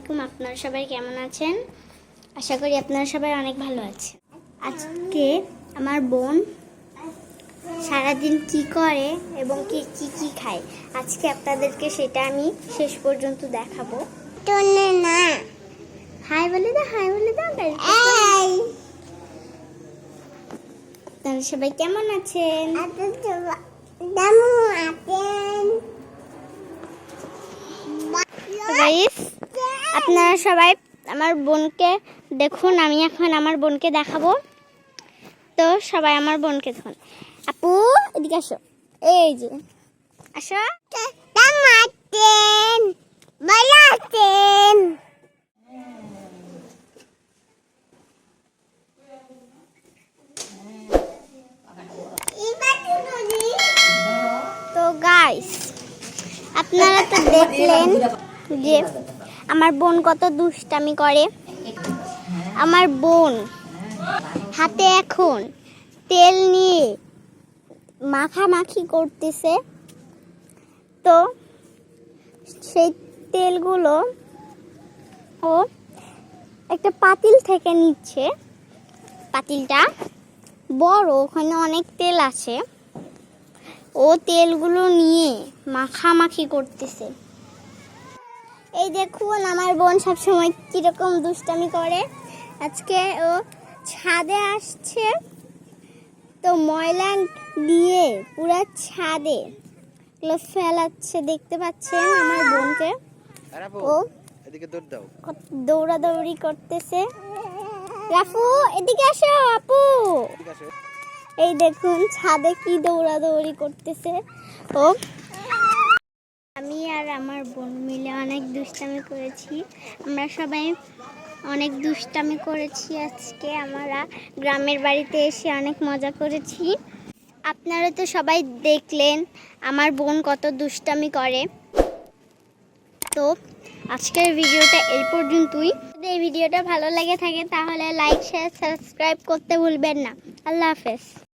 আলাইকুম। আপনারা সবাই কেমন আছেন? আশা করি আপনারা সবাই অনেক ভালো আছেন। আজকে আমার বোন সারাদিন কি করে এবং কি কি কি খায় আজকে আপনাদেরকে সেটা আমি শেষ পর্যন্ত দেখাবো। না হাই বলে দাও, হাই বলে দাও। আপনারা সবাই কেমন আছেন? গাইস, আপনারা সবাই আমার বোনকে দেখুন। আমি এখন আমার বোনকে দেখাবো, তো সবাই আমার বোনকে দেখুন। আপু এদিকে আসো, এই যে আসো। তো গাইস, আপনারা তো দেখলেন যে আমার বোন কত দুষ্টামি করে। আমার বোন হাতে এখন তেল নিয়ে মাখামাখি করতেছে, তো সেই তেলগুলো ও একটা পাতিল থেকে নিচ্ছে। পাতিলটা বড়, ওখানে অনেক তেল আছে। ও তেলগুলো নিয়ে মাখামাখি করতেছে। এই দেখুন আমার বোন সবসময় কিরকম দুষ্টামি করে। আজকে ও ছাদে আসছে, তো ময়লা দিয়ে পুরো ছাদে ফেলাচ্ছে। দেখতে পাচ্ছেন আমার বোনকে, ও দৌড়াদৌড়ি করতেছে। রাফু এদিকে আসো, আপু এই দেখুন ছাদে কি দৌড়াদৌড়ি করতেছে ও। আমি আর আমার বোন মিলে অনেক দুষ্টামি করেছি। আমরা সবাই অনেক দুষ্টামি করেছি। আজকে আমরা গ্রামের বাড়িতে এসে অনেক মজা করেছি। আপনারা তো সবাই দেখলেন আমার বোন কত দুষ্টামি করে। তো আজকের ভিডিওটা এই পর্যন্তই। যদি এই ভিডিওটা ভালো লাগে থাকে তাহলে লাইক, শেয়ার, সাবস্ক্রাইব করতে ভুলবেন না। আল্লাহ হাফেজ।